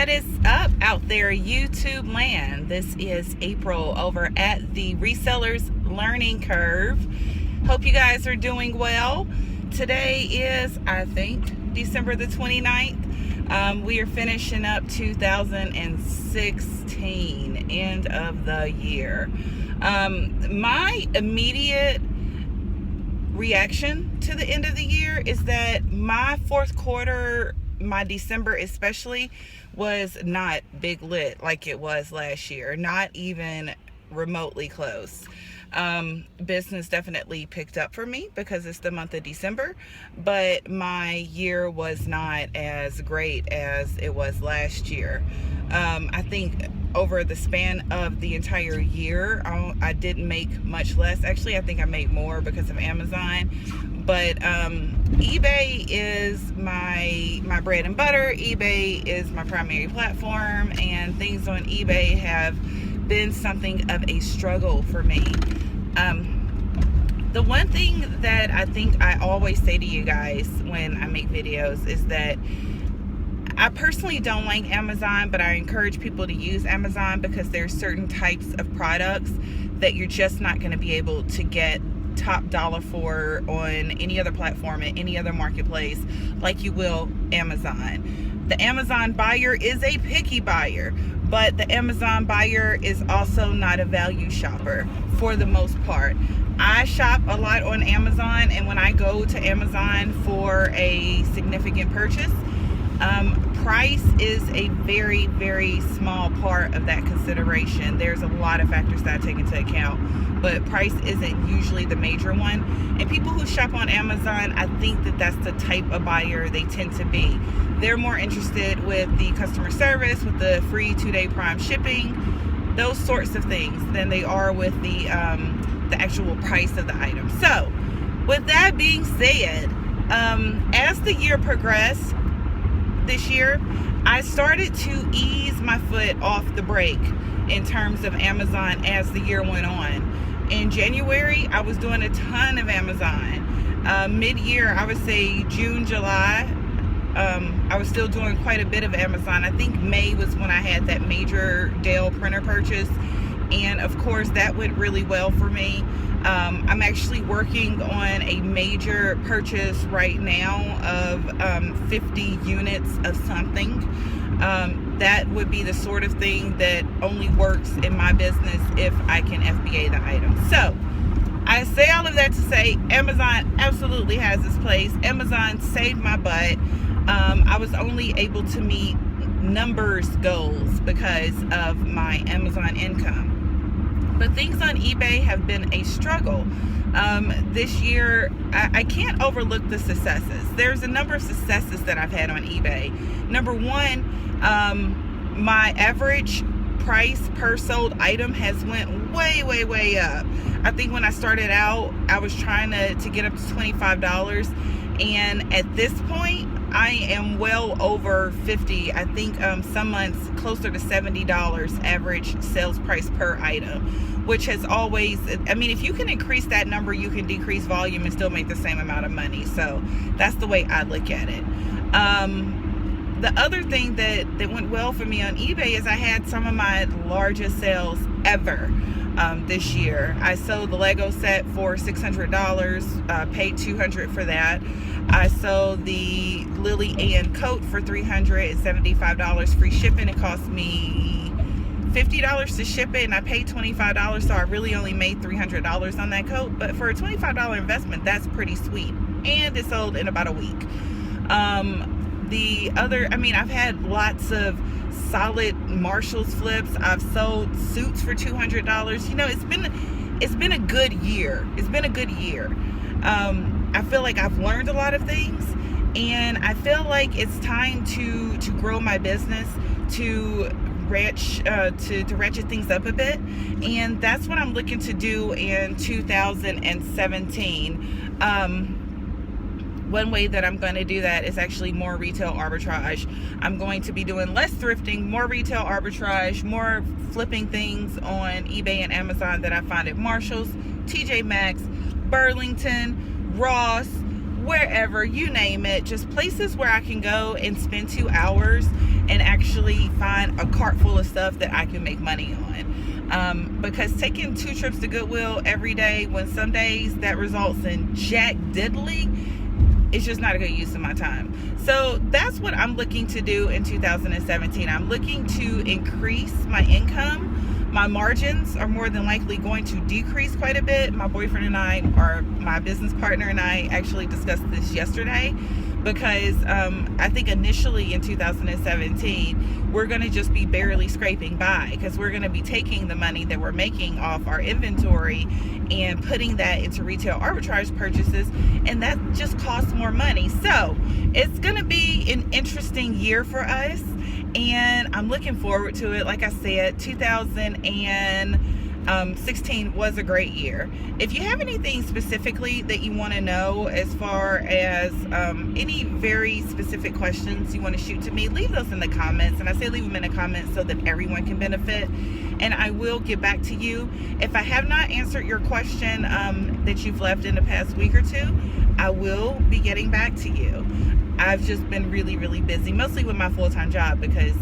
What is up out there, YouTube land? This is April over at the Resellers Learning Curve. Hope you guys are doing well. Today is, I think, December the 29th. We are finishing up 2016, end of the year. My immediate reaction to the end of the year is that my fourth quarter, my December especially, was not big lit like it was last year, not even remotely close. Business definitely picked up for me because it's the month of December, but my year was not as great as it was last year. I think over the span of the entire year, I didn't make much less. Actually, I think I made more because of Amazon. But eBay is my bread and butter. eBay is my primary platform, and things on eBay have been something of a struggle for me. The one thing that I think I always say to you guys when I make videos is that I personally don't like Amazon, but I encourage people to use Amazon because there's certain types of products that you're just not going to be able to get top dollar for on any other platform, at any other marketplace like you will Amazon. The Amazon buyer is a picky buyer, but the Amazon buyer is also not a value shopper for the most part. I shop a lot on Amazon, and when I go to Amazon for a significant purchase, price is a very, very small part of that consideration. There's a lot of factors that I take into account, but price isn't usually the major one. And people who shop on Amazon, I think that that's the type of buyer they tend to be. They're more interested with the customer service, with the free 2-day Prime shipping, those sorts of things, than they are with the actual price of the item. So, with that being said, as the year progressed, this year, I started to ease my foot off the brake in terms of Amazon as the year went on. In January, I was doing a ton of Amazon. Mid-year, I would say June, July, I was still doing quite a bit of Amazon. I think May was when I had that major Dell printer purchase, and of course that went really well for me. I'm actually working on a major purchase right now of 50 units of something. That would be the sort of thing that only works in my business if I can FBA the item. So I say all of that to say Amazon absolutely has its place. Amazon saved my butt. I was only able to meet numbers goals because of my Amazon income. But things on eBay have been a struggle. This year, I can't overlook the successes. There's a number of successes that I've had on eBay. Number one, my average price per sold item has went way, way, way up. I think when I started out, I was trying to get up to $25. And at this point, I am well over 50. I think some months closer to $70 average sales price per item, which has always, I mean, if you can increase that number, you can decrease volume and still make the same amount of money. So that's the way I look at it. The other thing that went well for me on eBay is I had some of my largest sales ever. This year, I sold the Lego set for $600, paid $200 for that. I sold the Lily Ann coat for $375, free shipping. It cost me $50 to ship it, and I paid $25, so I really only made $300 on that coat. But for a $25 investment, that's pretty sweet, and it sold in about a week. I've had lots of solid Marshalls flips. I've sold suits for $200. You know, it's been a good year. It's been a good year. I feel like I've learned a lot of things, and I feel like it's time to grow my business, to ratchet things up a bit, and that's what I'm looking to do in 2017. One way that I'm going to do that is actually more retail arbitrage. I'm going to be doing less thrifting, more retail arbitrage, more flipping things on eBay and Amazon that I find at Marshalls, TJ Maxx, Burlington, Ross, wherever, you name it, just places where I can go and spend 2 hours and actually find a cart full of stuff that I can make money on. Because taking 2 trips to Goodwill every day, when some days that results in jack diddly, it's just not a good use of my time. So that's what I'm looking to do in 2017. I'm looking to increase my income. My margins are more than likely going to decrease quite a bit. My boyfriend and I, or my business partner and I, actually discussed this yesterday, because I think initially in 2017 we're going to just be barely scraping by, because we're going to be taking the money that we're making off our inventory and putting that into retail arbitrage purchases, and that just costs more money. So it's going to be an interesting year for us, and I'm looking forward to it. Like I said, 2016 was a great year. If you have anything specifically that you want to know, as far as any very specific questions you want to shoot to me, leave those in the comments. And I say leave them in the comments so that everyone can benefit, and I will get back to you. If I have not answered your question that you've left in the past week or two, I will be getting back to you. I've just been really, really busy, mostly with my full-time job, because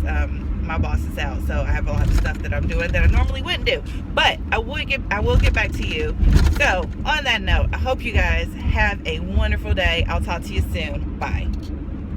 my boss is out, so I have a lot of stuff that I'm doing that I normally wouldn't do. But I will get back to you. So on that note, I hope you guys have a wonderful day. I'll talk to you soon. Bye.